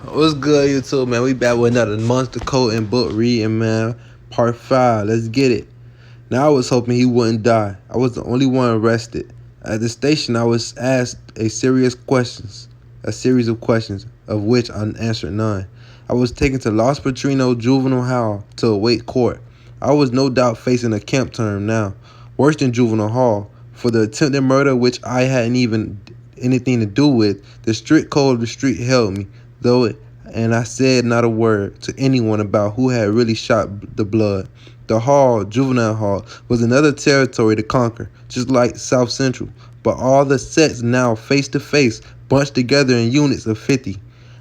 What's good, YouTube, man? We back with another Monster Code and book reading, man. Part 5. Let's get it. Now, I was hoping he wouldn't die. I was the only one arrested. At the station, I was asked a series of questions, of which I answered none. I was taken to Los Patrinos Juvenile Hall to await court. I was no doubt facing a camp term now, worse than Juvenile Hall, for the attempted murder which I hadn't even anything to do with. The strict code of the street held me, and I said not a word to anyone about who had really shot the blood. The hall, Juvenile Hall, was another territory to conquer, just like South Central, but all the sets now face to face, bunched together in units of 50.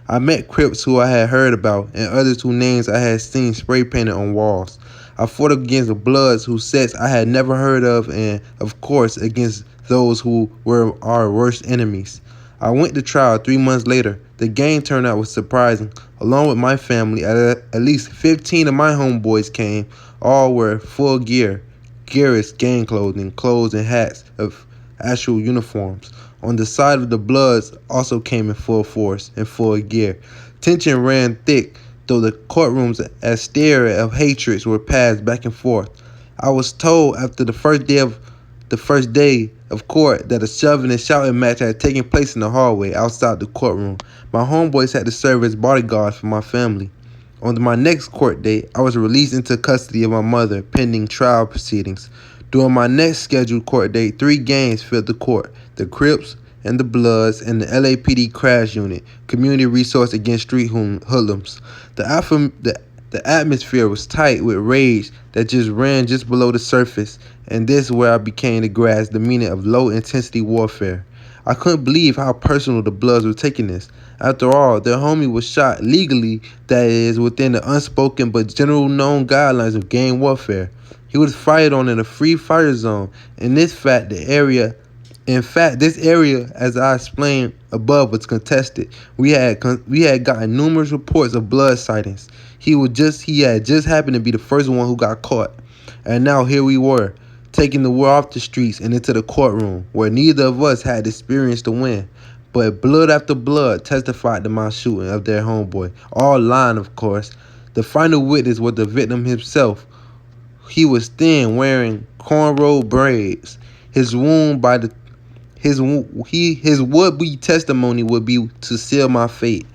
I met Crips who I had heard about, and others whose names I had seen spray painted on walls. I fought against the Bloods whose sets I had never heard of, and, of course, against those who were our worst enemies. I went to trial 3 months later. The game turnout was surprising. Along with my family, at least 15 of my homeboys came. All were full gear, Garrett's gang clothing, clothes and hats of actual uniforms. On the side of the Bloods also came in full force and full gear. Tension ran thick, though the courtrooms as stare of hatreds were passed back and forth. I was told after the first day of court that a shoving and shouting match had taken place in the hallway outside the courtroom. My homeboys had to serve as bodyguards for my family. On my next court date, I was released into custody of my mother, pending trial proceedings. During my next scheduled court date, 3 gangs filled the court: the Crips and the Bloods and the LAPD Crash Unit, Community Resource Against Street Hoodlums. The atmosphere was tight with rage that just ran just below the surface, and this is where I began to grasp the meaning of low-intensity warfare. I couldn't believe how personal the Bloods were taking this. After all, their homie was shot legally, that is, within the unspoken but general known guidelines of gang warfare. He was fired on in a free fire zone. This area, as I explained above, was contested. We had gotten numerous reports of blood sightings. He had just happened to be the first one who got caught. And now here we were, taking the war off the streets and into the courtroom, where neither of us had experience to win. But blood after blood testified to my shooting of their homeboy. All lying, of course. The final witness was the victim himself. He was thin, wearing cornrow braids. His would-be testimony would be to seal my fate.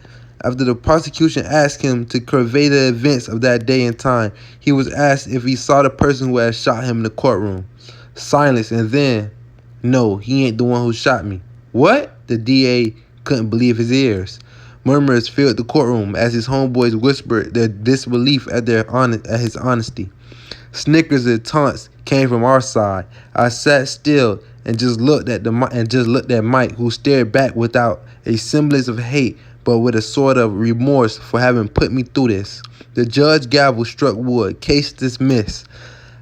After the prosecution asked him to convey the events of that day and time, he was asked if he saw the person who had shot him in the courtroom. Silence, and then, "No, he ain't the one who shot me." "What?" The DA couldn't believe his ears. Murmurs filled the courtroom as his homeboys whispered their disbelief at his honesty. Snickers and taunts came from our side. I sat still and just looked at Mike, who stared back without a semblance of hate, but with a sort of remorse for having put me through this. The judge gavel struck wood. Case dismissed.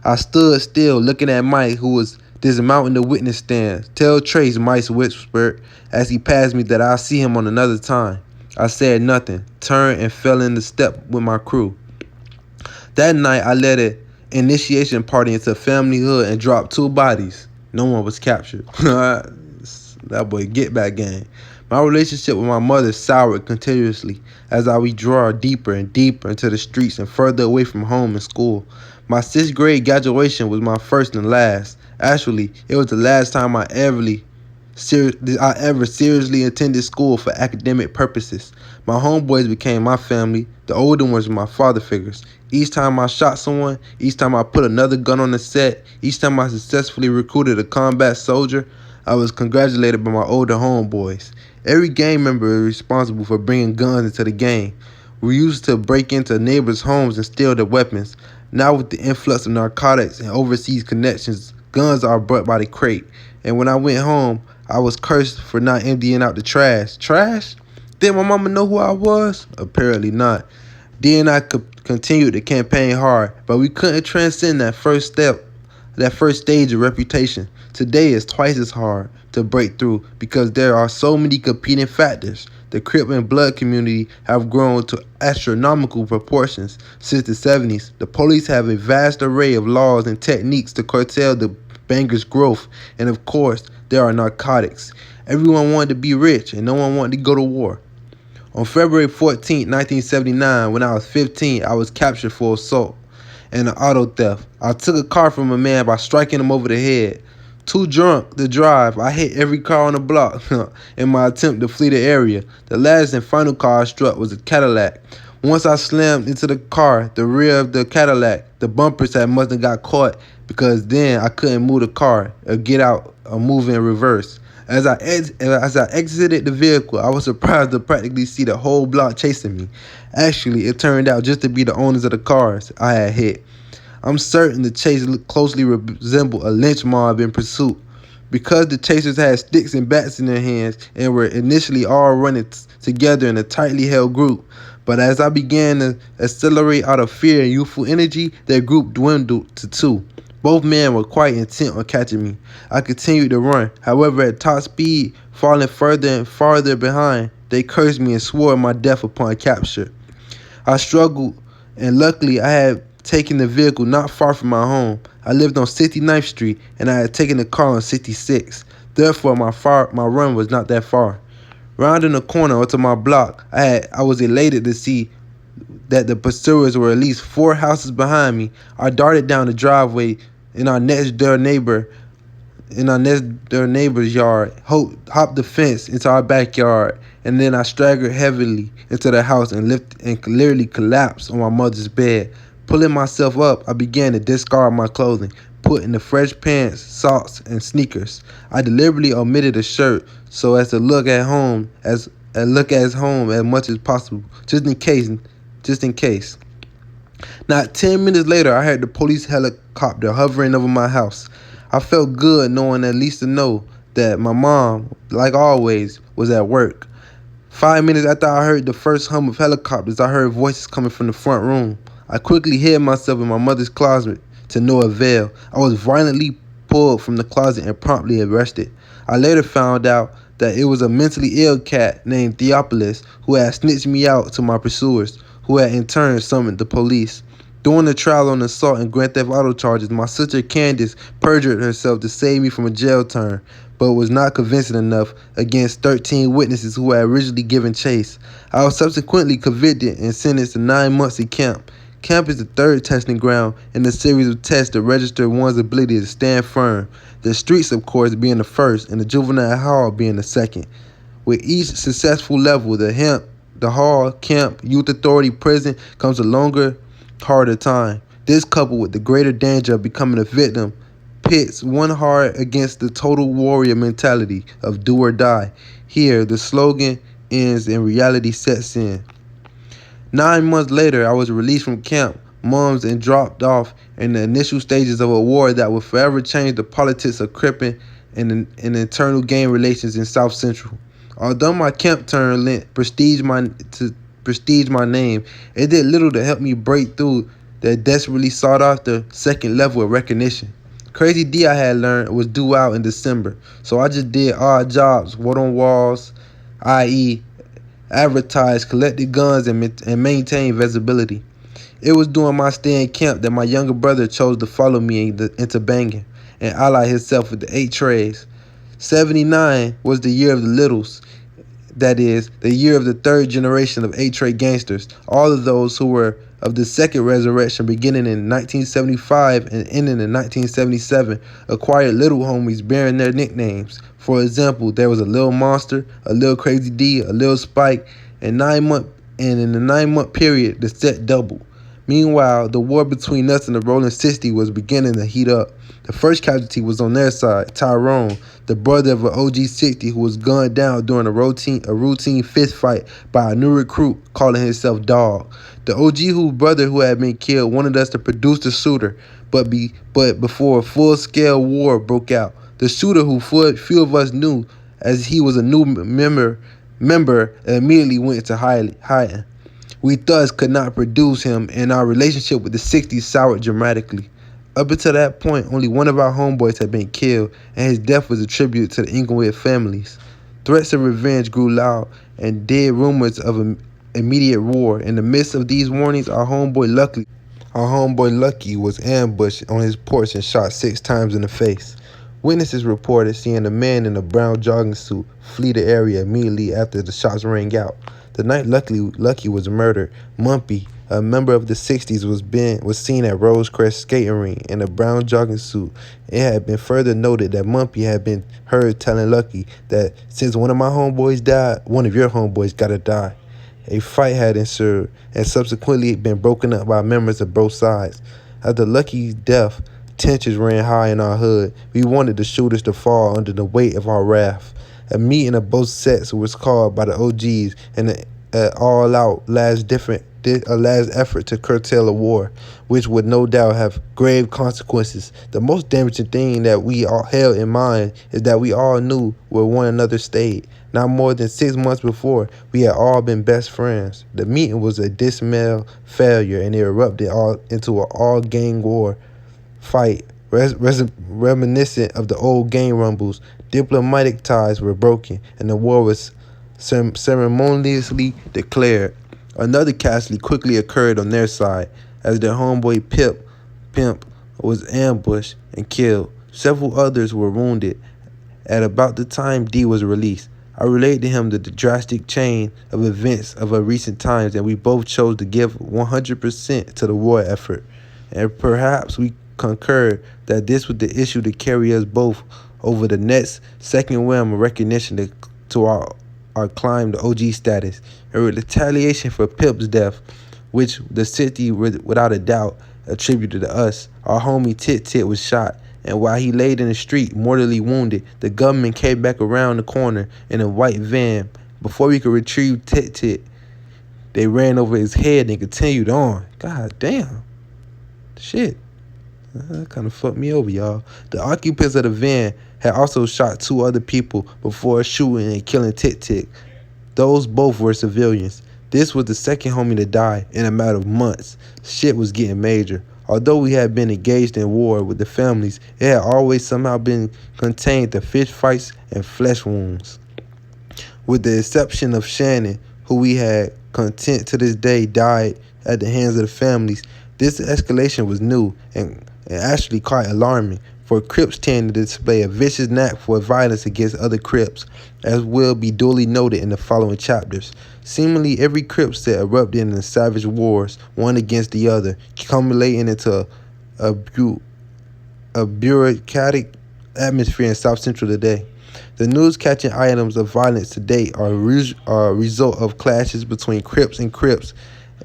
I stood still, looking at Mike, who was dismounting the witness stand. "Tell Trace," Mike whispered as he passed me, "that I'll see him on another time." I said nothing, turned and fell into step with my crew. That night, I led an initiation party into family hood and dropped 2 bodies. No one was captured. That boy get back gang. My relationship with my mother soured continuously as I withdraw deeper and deeper into the streets and further away from home and school. My 6th grade graduation was my first and last. Actually, it was the last time I ever seriously attended school for academic purposes. My homeboys became my family. The older ones were my father figures. Each time I shot someone, each time I put another gun on the set, each time I successfully recruited a combat soldier, I was congratulated by my older homeboys. Every gang member is responsible for bringing guns into the game. We used to break into neighbors' homes and steal their weapons. Now with the influx of narcotics and overseas connections, guns are brought by the crate. And when I went home, I was cursed for not emptying out the trash. Trash? Did my mama know who I was? Apparently not. Then I continued to campaign hard, but we couldn't transcend that first stage of reputation. Today is twice as hard to break through because there are so many competing factors. The Crip and Blood community have grown to astronomical proportions since the 70s. The police have a vast array of laws and techniques to curtail the bangers' growth, and of course, there are narcotics. Everyone wanted to be rich, and no one wanted to go to war. On February 14, 1979, when I was 15, I was captured for assault and an auto theft. I took a car from a man by striking him over the head. Too drunk to drive, I hit every car on the block in my attempt to flee the area. The last and final car I struck was a Cadillac. Once I slammed into the car, the rear of the Cadillac, the bumpers must have got caught because then I couldn't move the car or get out or move in reverse. As I exited the vehicle, I was surprised to practically see the whole block chasing me. Actually, it turned out just to be the owners of the cars I had hit. I'm certain the chase closely resembled a lynch mob in pursuit. Because the chasers had sticks and bats in their hands and were initially all running together in a tightly held group. But as I began to accelerate out of fear and youthful energy, their group dwindled to two. Both men were quite intent on catching me. I continued to run. However, at top speed, falling further and farther behind, they cursed me and swore my death upon capture. I struggled, and luckily I had taken the vehicle not far from my home. I lived on 69th Street, and I had taken the car on 66. Therefore, my run was not that far. Rounding the corner onto my block, I was elated to see that the pursuers were at least 4 houses behind me. I darted down the driveway in our next door neighbor's yard, hopped the fence into our backyard, and then I staggered heavily into the house and literally collapsed on my mother's bed. Pulling myself up, I began to discard my clothing, putting the fresh pants, socks, and sneakers. I deliberately omitted a shirt so as to look at home as much as possible, just in case. Not 10 minutes later, I heard the police helicopter hovering over my house. I felt good knowing at least to know that my mom, like always, was at work. 5 minutes after I heard the first hum of helicopters, I heard voices coming from the front room. I quickly hid myself in my mother's closet to no avail. I was violently pulled from the closet and promptly arrested. I later found out that it was a mentally ill cat named Theophilus who had snitched me out to my pursuers, who had in turn summoned the police. During the trial on assault and grand theft auto charges, my sister Candace perjured herself to save me from a jail term, but was not convincing enough against 13 witnesses who had originally given chase. I was subsequently convicted and sentenced to 9 months in camp. Camp is the third testing ground in a series of tests to register one's ability to stand firm. The streets, of course, being the first, and the juvenile hall being the second. With each successful level, the hall, camp, youth authority, prison comes a longer, harder time. This, coupled with the greater danger of becoming a victim, pits one hard against the total warrior mentality of do or die. Here, the slogan ends and reality sets in. 9 months later, I was released from camp, mums, and dropped off in the initial stages of a war that would forever change the politics of cripping and internal gang relations in South Central. Although my camp term lent prestige my name, it did little to help me break through that desperately sought after second level of recognition. Crazy D, I had learned, was due out in December, so I just did odd jobs, word on walls, i.e., advertised, collected guns, and maintained visibility. It was during my stay in camp that my younger brother chose to follow me into banging and ally himself with the 8 Trays. 79 was the year of the Littles. That is, the year of the third generation of 8 Tray gangsters. All of those who were of the second resurrection beginning in 1975 and ending in 1977 acquired little homies bearing their nicknames. For example, there was a Lil Monster, a Lil Crazy D, a Lil Spike, and in the 9-month period, the set doubled. Meanwhile, the war between us and the rolling 60s was beginning to heat up. The first casualty was on their side, Tyrone, the brother of an OG 60 who was gunned down during a routine fist fight by a new recruit calling himself Dog. The OG brother who had been killed wanted us to produce the shooter, but before a full-scale war broke out. The shooter, who few of us knew, as he was a new member, immediately went into hiding. We thus could not produce him, and our relationship with the 60s soured dramatically. Up until that point, only one of our homeboys had been killed, and his death was attributed to the Inglewood families. Threats of revenge grew loud, and dead rumors of immediate war. In the midst of these warnings, our homeboy Lucky was ambushed on his porch and shot 6 times in the face. Witnesses reported seeing a man in a brown jogging suit flee the area immediately after the shots rang out. The night Lucky was murdered, Mumpy, a member of the Sixties, was seen at Rosecrest skating rink in a brown jogging suit. It had been further noted that Mumpy had been heard telling Lucky that since one of my homeboys died, one of your homeboys gotta die. A fight had ensued and subsequently been broken up by members of both sides. After Lucky's death, tensions ran high in our hood. We wanted the shooters to fall under the weight of our wrath. A meeting of both sets was called by the OGs and an all-out last effort to curtail a war, which would no doubt have grave consequences. The most damaging thing that we all held in mind is that we all knew where one another stayed. Not more than 6 months before, we had all been best friends. The meeting was a dismal failure, and it erupted into an all-gang war fight, reminiscent of the old gang rumbles. Diplomatic ties were broken, and the war was ceremoniously declared. Another casualty quickly occurred on their side, as their homeboy Pimp was ambushed and killed. Several others were wounded. At about the time D was released, I related to him the drastic chain of events of recent times, and we both chose to give 100% to the war effort. And perhaps we concurred that this was the issue to carry us both over the next second realm of recognition to our climb to OG status. In retaliation for Pip's death, which the city without a doubt attributed to us, our homie Tit Tit was shot, and while he laid in the street mortally wounded, the government came back around the corner in a white van. Before we could retrieve Tit Tit, they ran over his head and continued on. God damn. Shit. That kind of fucked me over, y'all. The occupants of the van had also shot 2 other people before shooting and killing Tit Tit. Those both were civilians. This was the second homie to die in a matter of months. Shit was getting major. Although we had been engaged in war with the families, it had always somehow been contained to fist fights and flesh wounds. With the exception of Shannon, who we had content to this day died at the hands of the families, this escalation was new and actually quite alarming, for Crips tend to display a vicious knack for violence against other Crips, as will be duly noted in the following chapters. Seemingly every Crip set erupted in savage wars, one against the other, culminating into a bureaucratic atmosphere in South Central today. The news-catching items of violence to date are a result of clashes between Crips and Crips,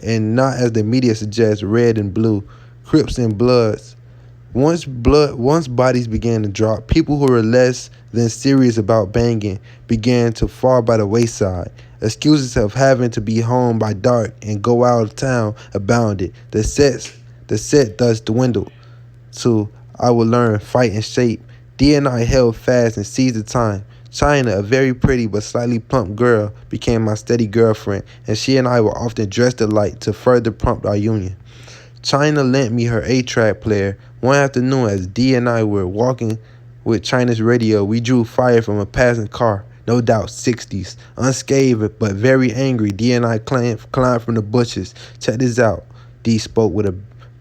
and not, as the media suggests, red and blue, Crips and Bloods. Once bodies began to drop, people who were less than serious about banging began to fall by the wayside. Excuses of having to be home by dark and go out of town abounded. The set thus dwindled to I will learn, fight, and shape. D and I held fast and seized the time. China, a very pretty but slightly plump girl, became my steady girlfriend, and she and I were often dressed alike to further prompt our union. China lent me her 8-track player. One afternoon, as D and I were walking with China's radio, we drew fire from a passing car, no doubt 60s. Unscathed but very angry, D and I climbed from the bushes. Check this out, D spoke with a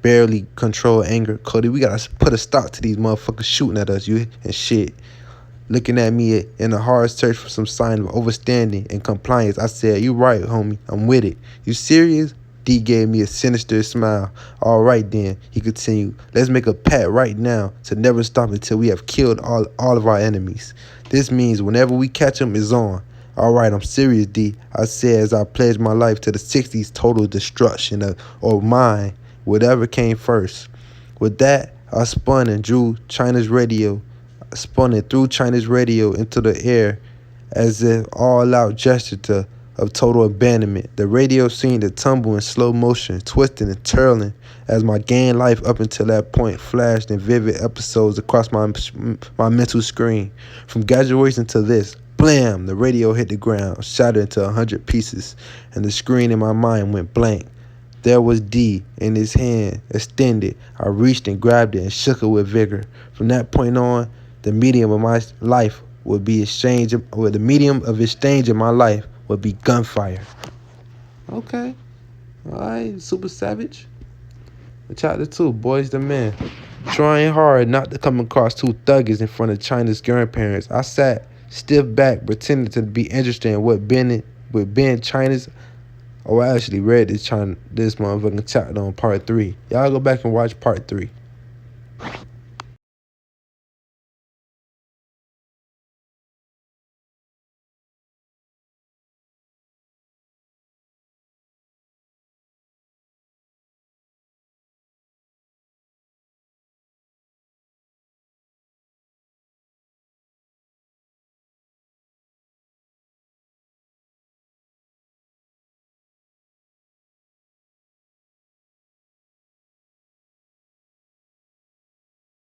barely controlled anger. Kody, we gotta put a stop to these motherfuckers shooting at us, you and shit. Looking at me in a hard search for some sign of overstanding and compliance, I said, "You right, homie. I'm with it. You serious?" D gave me a sinister smile. "All right, then," he continued. "Let's make a pact right now to never stop until we have killed all of our enemies. This means whenever we catch them, it's on." "All right, I'm serious, D," I said as I pledged my life to the 60s total destruction or mine, whatever came first. With that, I spun and threw China's radio into the air as an all-out gesture of total abandonment. The radio seemed to tumble in slow motion, twisting and twirling as my gang life up until that point flashed in vivid episodes across my mental screen. From graduation to this, blam, the radio hit the ground, shattered into 100 pieces, and the screen in my mind went blank. There was D in his hand extended. I reached and grabbed it and shook it with vigor. From that point on, the medium of my life would be exchange, or the medium of exchange in my life would be gunfire. Okay. All right, super savage. Chapter 2, Boys the Men. Trying hard not to come across too thuggish in front of China's grandparents, I sat stiff back, pretending to be interested in what with Ben China's. Oh, I actually read this motherfucking chapter on part 3. Y'all go back and watch part 3.